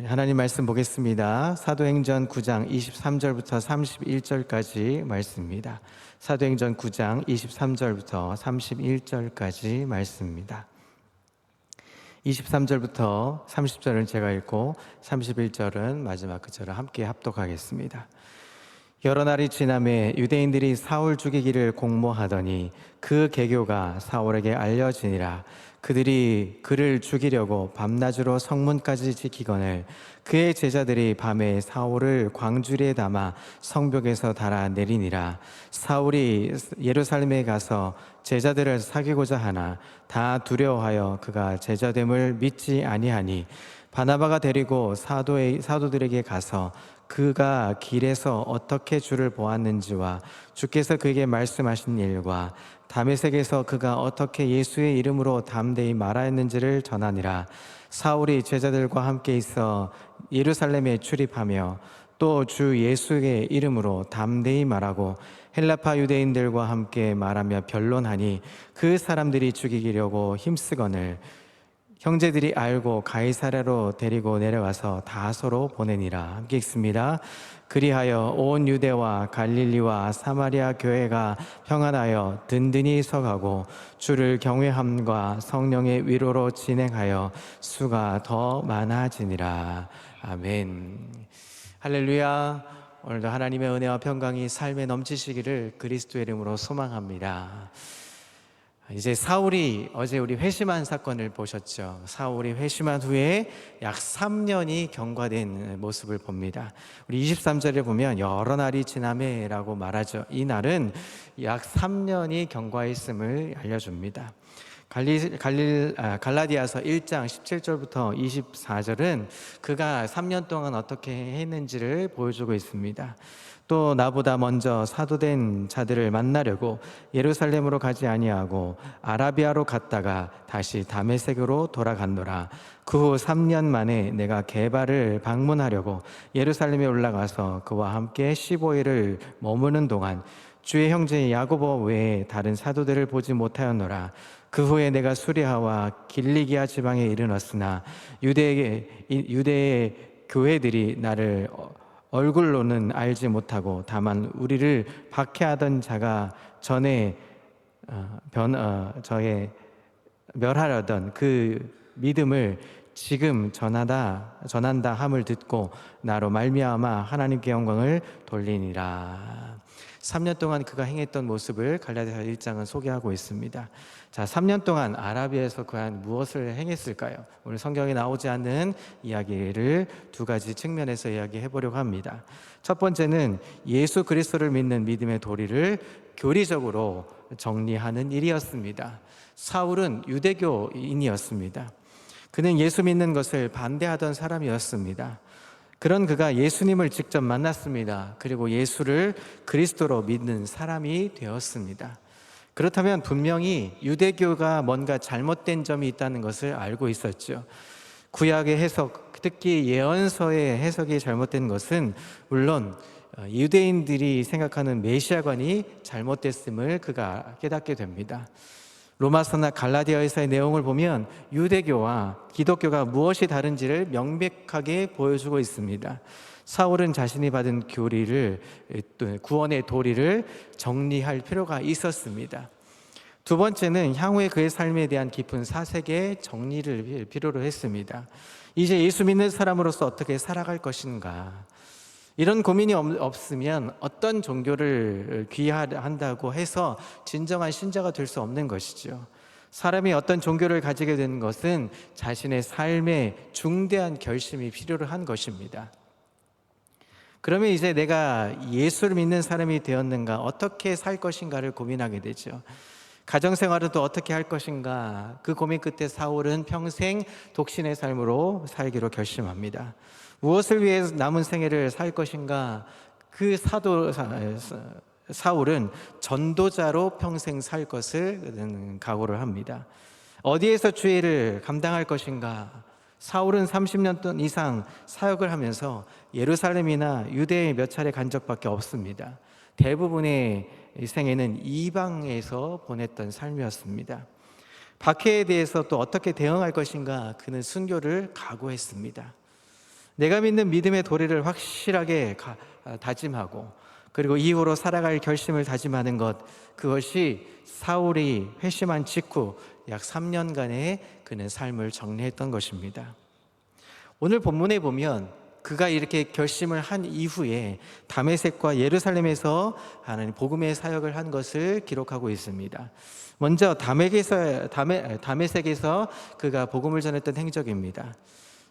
하나님 말씀 보겠습니다. 사도행전 9장 23절부터 31절까지 말씀입니다. 사도행전 9장 23절부터 31절까지 말씀입니다. 23절부터 30절은 제가 읽고 31절은 마지막 그 절을 함께 합독하겠습니다. 여러 날이 지남에 유대인들이 사울 죽이기를 공모하더니 그 계교가 사울에게 알려지니라. 그들이 그를 죽이려고 밤낮으로 성문까지 지키거늘 그의 제자들이 밤에 사울을 광주리에 담아 성벽에서 달아 내리니라. 사울이 예루살렘에 가서 제자들을 사귀고자 하나 다 두려워하여 그가 제자됨을 믿지 아니하니 바나바가 데리고 사도들에게 가서 그가 길에서 어떻게 주를 보았는지와 주께서 그에게 말씀하신 일과 다메섹에서 그가 어떻게 예수의 이름으로 담대히 말하였는지를 전하니라. 사울이 제자들과 함께 있어 예루살렘에 출입하며 또 주 예수의 이름으로 담대히 말하고 헬라파 유대인들과 함께 말하며 변론하니 그 사람들이 죽이려고 힘쓰거늘 형제들이 알고 가이사랴로 데리고 내려와서 다소로 보내니라. 함께 읽습니다. 그리하여 온 유대와 갈릴리와 사마리아 교회가 평안하여 든든히 서가고 주를 경외함과 성령의 위로로 진행하여 수가 더 많아지니라. 아멘. 할렐루야. 오늘도 하나님의 은혜와 평강이 삶에 넘치시기를 그리스도의 이름으로 소망합니다. 이제 사울이 어제 우리 회심한 사건을 보셨죠. 사울이 회심한 후에 약 3년이 경과된 모습을 봅니다. 우리 23절에 보면 여러 날이 지나매라고 말하죠. 이 날은 약 3년이 경과했음을 알려줍니다. 갈라디아서 1장 17절부터 24절은 그가 3년 동안 어떻게 했는지를 보여주고 있습니다. 또 나보다 먼저 사도된 자들을 만나려고 예루살렘으로 가지 아니하고 아라비아로 갔다가 다시 다메섹으로 돌아갔노라. 그 후 3년 만에 내가 게바를 방문하려고 예루살렘에 올라가서 그와 함께 15일을 머무는 동안 주의 형제 야고보 외에 다른 사도들을 보지 못하였노라. 그 후에 내가 수리아와 길리기아 지방에 이르렀으나 유대의 교회들이 나를 얼굴로는 알지 못하고 다만 우리를 박해하던 자가 전에 저의 멸하려던 그 믿음을 지금 전한다 함을 듣고 나로 말미암아 하나님께 영광을 돌리니라. 3년 동안 그가 행했던 모습을 갈라디아서 1장은 소개하고 있습니다. 자, 3년 동안 아라비아에서 과연 무엇을 행했을까요? 오늘 성경에 나오지 않는 이야기를 두 가지 측면에서 이야기해 보려고 합니다. 첫 번째는 예수 그리스도를 믿는 믿음의 도리를 교리적으로 정리하는 일이었습니다. 사울은 유대교인이었습니다. 그는 예수 믿는 것을 반대하던 사람이었습니다. 그런 그가 예수님을 직접 만났습니다. 그리고 예수를 그리스도로 믿는 사람이 되었습니다. 그렇다면 분명히 유대교가 뭔가 잘못된 점이 있다는 것을 알고 있었죠. 구약의 해석, 특히 예언서의 해석이 잘못된 것은 물론 유대인들이 생각하는 메시아관이 잘못됐음을 그가 깨닫게 됩니다. 로마서나 갈라디아서의 내용을 보면 유대교와 기독교가 무엇이 다른지를 명백하게 보여주고 있습니다. 사울은 자신이 받은 구원의 도리를 정리할 필요가 있었습니다. 두 번째는 향후에 그의 삶에 대한 깊은 사색의 정리를 필요로 했습니다. 이제 예수 믿는 사람으로서 어떻게 살아갈 것인가? 이런 고민이 없으면 어떤 종교를 귀하한다고 해서 진정한 신자가 될 수 없는 것이죠. 사람이 어떤 종교를 가지게 되는 것은 자신의 삶에 중대한 결심이 필요로 한 것입니다. 그러면 이제 내가 예수를 믿는 사람이 되었는가, 어떻게 살 것인가를 고민하게 되죠. 가정생활은 또 어떻게 할 것인가, 그 고민 끝에 사울은 평생 독신의 삶으로 살기로 결심합니다. 무엇을 위해 남은 생애를 살 것인가? 그 사울은 전도자로 평생 살 것을 각오를 합니다. 어디에서 주의를 감당할 것인가? 사울은 30년 이상 사역을 하면서 예루살렘이나 유대에 몇 차례 간 적밖에 없습니다. 대부분의 생애는 이방에서 보냈던 삶이었습니다. 박해에 대해서 또 어떻게 대응할 것인가? 그는 순교를 각오했습니다. 내가 믿는 믿음의 도리를 확실하게 다짐하고 그리고 이후로 살아갈 결심을 다짐하는 것, 그것이 사울이 회심한 직후 약 3년간의 그는 삶을 정리했던 것입니다. 오늘 본문에 보면 그가 이렇게 결심을 한 이후에 다메섹과 예루살렘에서 하나님 복음의 사역을 한 것을 기록하고 있습니다. 먼저 다메섹에서 그가 복음을 전했던 행적입니다.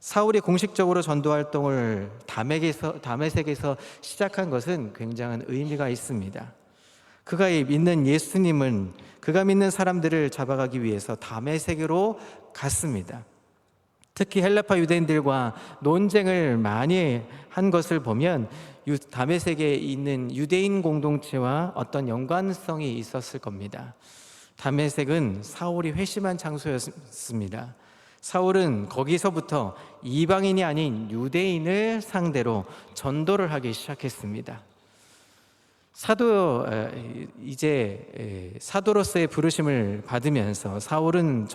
사울이 공식적으로 전도 활동을 다메섹에서 시작한 것은 굉장한 의미가 있습니다. 그가 믿는 사람들을 잡아가기 위해서 다메섹으로 갔습니다. 특히 헬라파 유대인들과 논쟁을 많이 한 것을 보면 다메섹에 있는 유대인 공동체와 어떤 연관성이 있었을 겁니다. 다메섹은 사울이 회심한 장소였습니다. 사울은 거기서부터 이방인이 아닌 유대인을 상대로 전도를 하기 시작했습니다. 사도로서의 부르심을 받으면서 사울의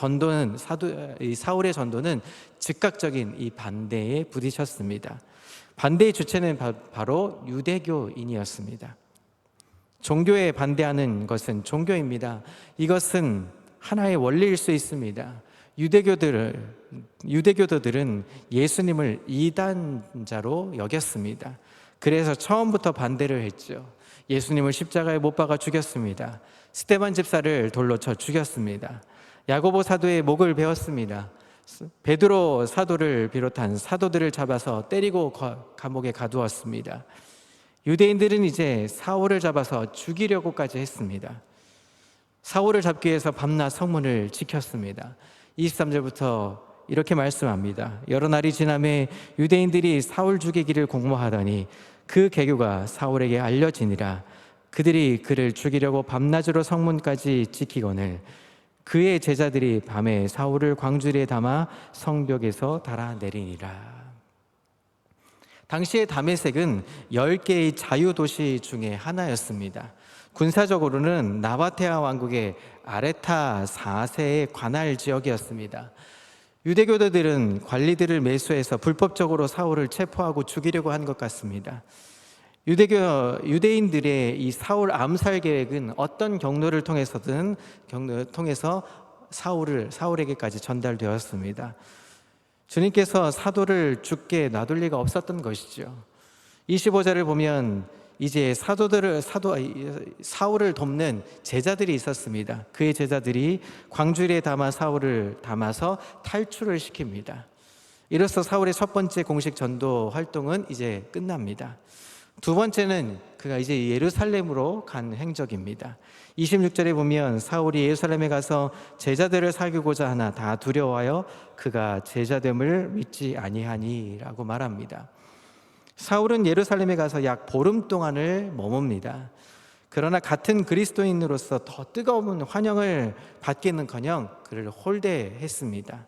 전도는 즉각적인 이 반대에 부딪혔습니다. 반대의 주체는 바로 유대교인이었습니다. 종교에 반대하는 것은 종교입니다. 이것은 하나의 원리일 수 있습니다. 유대교도들은 예수님을 이단자로 여겼습니다. 그래서 처음부터 반대를 했죠. 예수님을 십자가에 못 박아 죽였습니다. 스데반 집사를 돌로 쳐 죽였습니다. 야고보 사도의 목을 베었습니다. 베드로 사도를 비롯한 사도들을 잡아서 때리고 감옥에 가두었습니다. 유대인들은 이제 사울을 잡아서 죽이려고까지 했습니다. 사울을 잡기 위해서 밤낮 성문을 지켰습니다. 23절부터 이렇게 말씀합니다. 여러 날이 지나매 유대인들이 사울 죽이기를 공모하더니 그 계교가 사울에게 알려지니라. 그들이 그를 죽이려고 밤낮으로 성문까지 지키거늘 그의 제자들이 밤에 사울을 광주리에 담아 성벽에서 달아내리니라. 당시의 다메섹은 10개의 자유도시 중에 하나였습니다. 군사적으로는 나바테아 왕국의 아레타 4세의 관할 지역이었습니다. 유대교도들은 관리들을 매수해서 불법적으로 사울을 체포하고 죽이려고 한 것 같습니다. 유대인들의 이 사울 암살 계획은 어떤 경로를 통해서 사울에게까지 전달되었습니다. 주님께서 사도를 죽게 놔둘 리가 없었던 것이죠. 25절을 보면 이제 사울을 돕는 제자들이 있었습니다. 그의 제자들이 광주리에 사울을 담아서 탈출을 시킵니다. 이로써 사울의 첫 번째 공식 전도 활동은 이제 끝납니다. 두 번째는 그가 이제 예루살렘으로 간 행적입니다. 26절에 보면 사울이 예루살렘에 가서 제자들을 사귀고자 하나 다 두려워하여 그가 제자됨을 믿지 아니하니라고 말합니다. 사울은 예루살렘에 가서 약 보름 동안을 머뭅니다. 그러나 같은 그리스도인으로서 더 뜨거운 환영을 받기는커녕 그를 홀대했습니다.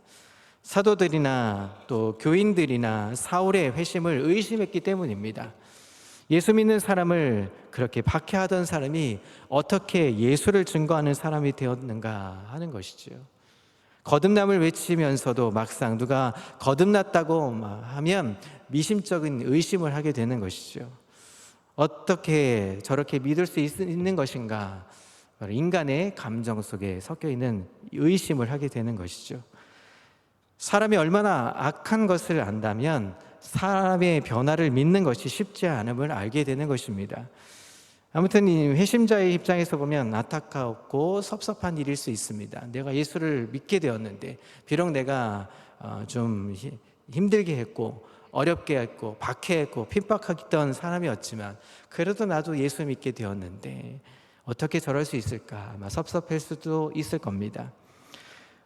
사도들이나 또 교인들이나 사울의 회심을 의심했기 때문입니다. 예수 믿는 사람을 그렇게 박해하던 사람이 어떻게 예수를 증거하는 사람이 되었는가 하는 것이죠. 거듭남을 외치면서도 막상 누가 거듭났다고 하면 미심쩍은 의심을 하게 되는 것이죠. 어떻게 저렇게 믿을 수 있는 것인가? 인간의 감정 속에 섞여 있는 의심을 하게 되는 것이죠. 사람이 얼마나 악한 것을 안다면 사람의 변화를 믿는 것이 쉽지 않음을 알게 되는 것입니다. 아무튼 이 회심자의 입장에서 보면 안타깝고 섭섭한 일일 수 있습니다. 내가 예수를 믿게 되었는데 비록 내가 좀 힘들게 했고 어렵게 했고 박해했고 핍박했던 사람이었지만 그래도 나도 예수 믿게 되었는데 어떻게 저럴 수 있을까? 아마 섭섭할 수도 있을 겁니다.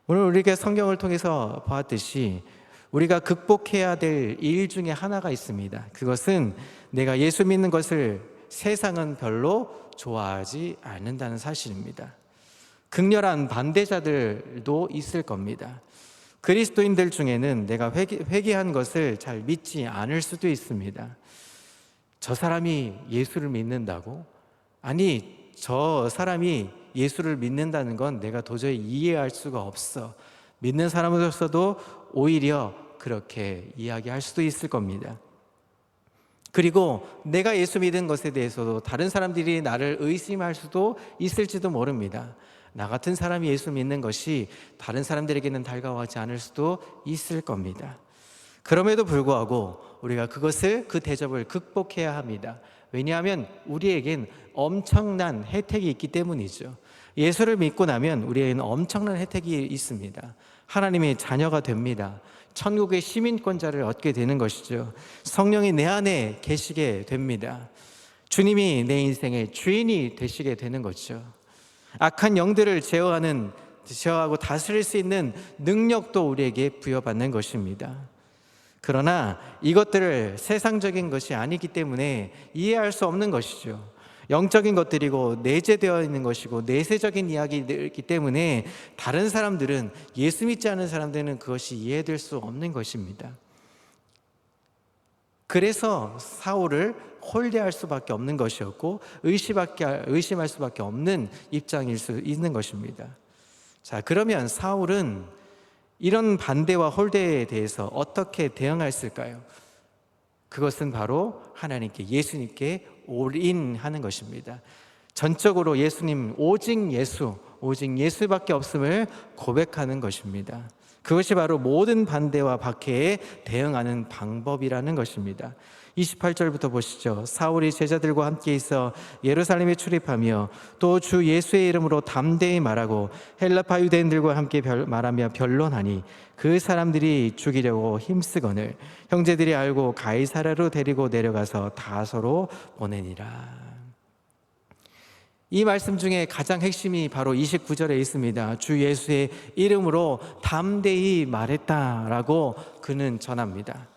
오늘 우리가 성경을 통해서 보았듯이 우리가 극복해야 될 일 중에 하나가 있습니다. 그것은 내가 예수 믿는 것을 세상은 별로 좋아하지 않는다는 사실입니다. 극렬한 반대자들도 있을 겁니다. 그리스도인들 중에는 내가 회개한 것을 잘 믿지 않을 수도 있습니다. 저 사람이 예수를 믿는다고? 아니, 저 사람이 예수를 믿는다는 건 내가 도저히 이해할 수가 없어. 믿는 사람으로서도 오히려 그렇게 이야기할 수도 있을 겁니다. 그리고 내가 예수 믿은 것에 대해서도 다른 사람들이 나를 의심할 수도 있을지도 모릅니다. 나 같은 사람이 예수 믿는 것이 다른 사람들에게는 달가워하지 않을 수도 있을 겁니다. 그럼에도 불구하고 우리가 그 대접을 극복해야 합니다. 왜냐하면 우리에겐 엄청난 혜택이 있기 때문이죠. 예수를 믿고 나면 우리에게는 엄청난 혜택이 있습니다. 하나님의 자녀가 됩니다. 천국의 시민권자를 얻게 되는 것이죠. 성령이 내 안에 계시게 됩니다. 주님이 내 인생의 주인이 되시게 되는 거죠. 악한 영들을 제어하고 다스릴 수 있는 능력도 우리에게 부여받는 것입니다. 그러나 이것들을 세상적인 것이 아니기 때문에 이해할 수 없는 것이죠. 영적인 것들이고 내재되어 있는 것이고 내세적인 이야기이기 때문에 다른 사람들은, 예수 믿지 않은 사람들은 그것이 이해될 수 없는 것입니다. 그래서 사울을 홀대할 수밖에 없는 것이었고 의심할 수밖에 없는 입장일 수 있는 것입니다. 자, 그러면 사울은 이런 반대와 홀대에 대해서 어떻게 대응했을까요? 그것은 바로 하나님께, 예수님께 올인하는 것입니다. 전적으로 예수님, 오직 예수밖에 없음을 고백하는 것입니다. 그것이 바로 모든 반대와 박해에 대응하는 방법이라는 것입니다. 28절부터 보시죠. 사울이 제자들과 함께 있어 예루살렘에 출입하며 또 주 예수의 이름으로 담대히 말하고 헬라파 유대인들과 함께 말하며 변론하니 그 사람들이 죽이려고 힘쓰거늘 형제들이 알고 가이사랴로 데리고 내려가서 다소로 보내니라. 이 말씀 중에 가장 핵심이 바로 29절에 있습니다. 주 예수의 이름으로 담대히 말했다라고 그는 전합니다.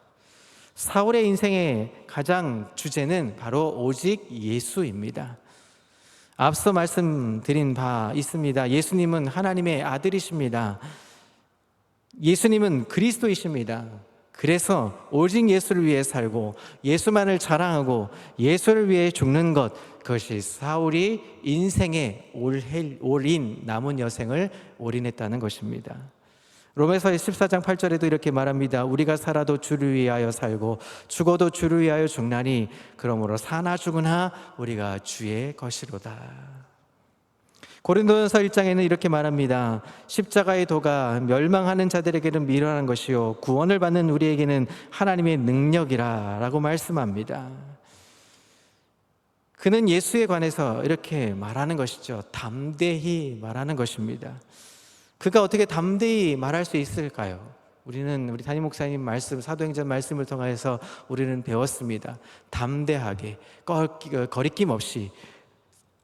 사울의 인생의 가장 주제는 바로 오직 예수입니다. 앞서 말씀드린 바 있습니다. 예수님은 하나님의 아들이십니다. 예수님은 그리스도이십니다. 그래서 오직 예수를 위해 살고 예수만을 자랑하고 예수를 위해 죽는 것, 그것이 사울이 인생의 올인, 남은 여생을 올인했다는 것입니다. 로마서 14장 8절에도 이렇게 말합니다. 우리가 살아도 주를 위하여 살고 죽어도 주를 위하여 죽나니 그러므로 사나 죽으나 우리가 주의 것이로다. 고린도전서 1장에는 이렇게 말합니다. 십자가의 도가 멸망하는 자들에게는 미련한 것이요 구원을 받는 우리에게는 하나님의 능력이라 라고 말씀합니다. 그는 예수에 관해서 이렇게 말하는 것이죠. 담대히 말하는 것입니다. 그가 어떻게 담대히 말할 수 있을까요? 우리 담임 목사님 말씀, 사도행전 말씀을 통해서 우리는 배웠습니다. 담대하게, 거리낌 없이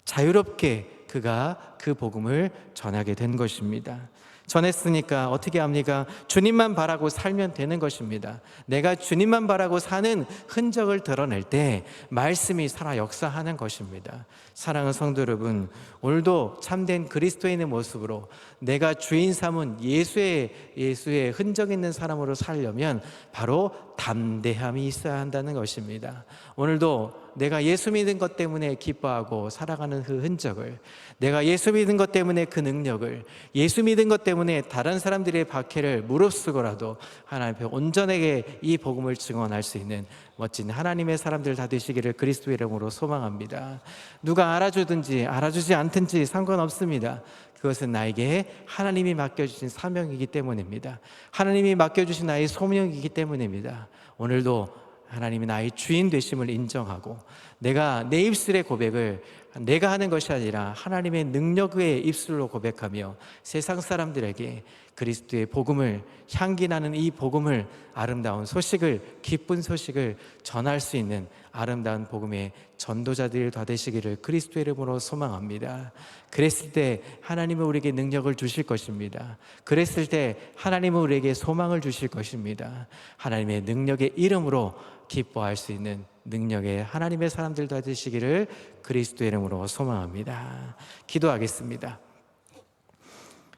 자유롭게 그가 그 복음을 전하게 된 것입니다. 전했으니까 어떻게 합니까? 주님만 바라고 살면 되는 것입니다. 내가 주님만 바라고 사는 흔적을 드러낼 때 말씀이 살아 역사하는 것입니다. 사랑하는 성도 여러분, 오늘도 참된 그리스도인의 모습으로 내가 주인 삼은 예수의 흔적 있는 사람으로 살려면 바로 담대함이 있어야 한다는 것입니다. 오늘도 내가 예수 믿은 것 때문에 기뻐하고 살아가는 그 흔적을, 내가 예수 믿은 것 때문에 그 능력을, 예수 믿은 것 때문에 다른 사람들의 박해를 무릅쓰고라도 하나님 앞에 온전하게 이 복음을 증언할 수 있는 멋진 하나님의 사람들 다 되시기를 그리스도의 이름으로 소망합니다. 누가 알아주든지 알아주지 않든지 상관없습니다. 그것은 나에게 하나님이 맡겨주신 사명이기 때문입니다. 하나님이 맡겨주신 나의 소명이기 때문입니다. 오늘도 하나님이 나의 주인 되심을 인정하고 내가 내 입술의 고백을 내가 하는 것이 아니라 하나님의 능력의 입술로 고백하며 세상 사람들에게 그리스도의 복음을, 향기 나는 이 복음을, 아름다운 소식을, 기쁜 소식을 전할 수 있는 아름다운 복음의 전도자들이 다 되시기를 그리스도의 이름으로 소망합니다. 그랬을 때 하나님은 우리에게 능력을 주실 것입니다. 그랬을 때 하나님은 우리에게 소망을 주실 것입니다. 하나님의 능력의 이름으로 기뻐할 수 있는 능력의 하나님의 사람들 다 되시기를 그리스도의 이름으로 소망합니다. 기도하겠습니다.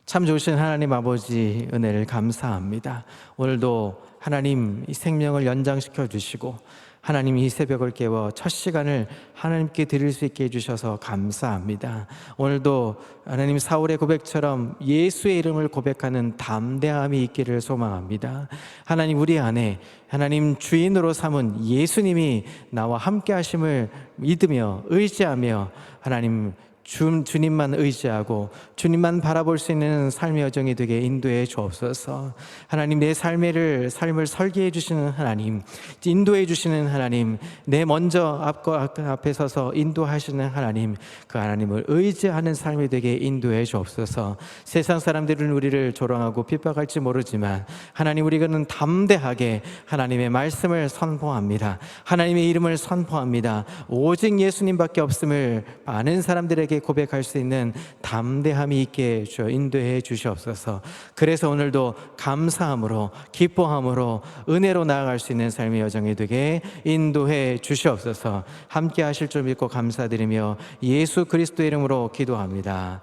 참 좋으신 하나님 아버지 은혜를 감사합니다. 오늘도 하나님 이 생명을 연장시켜 주시고 하나님 이 새벽을 깨워 첫 시간을 하나님께 드릴 수 있게 해주셔서 감사합니다. 오늘도 하나님 사울의 고백처럼 예수의 이름을 고백하는 담대함이 있기를 소망합니다. 하나님 우리 안에 하나님 주인으로 삼은 예수님이 나와 함께 하심을 믿으며 의지하며 하나님 주님만 의지하고 주님만 바라볼 수 있는 삶의 여정이 되게 인도해 주옵소서. 하나님 내 삶을 설계해 주시는 하나님, 인도해 주시는 하나님, 내 먼저 앞에 서서 인도하시는 하나님, 그 하나님을 의지하는 삶이 되게 인도해 주옵소서. 세상 사람들은 우리를 조롱하고 핍박할지 모르지만 하나님 우리는 담대하게 하나님의 말씀을 선포합니다. 하나님의 이름을 선포합니다. 오직 예수님밖에 없음을 많은 사람들에게 고백할 수 있는 담대함이 있게 인도해 주시옵소서. 그래서 오늘도 감사함으로 기뻐함으로 은혜로 나아갈 수 있는 삶의 여정이 되게 인도해 주시옵소서. 함께 하실 줄 믿고 감사드리며 예수 그리스도의 이름으로 기도합니다.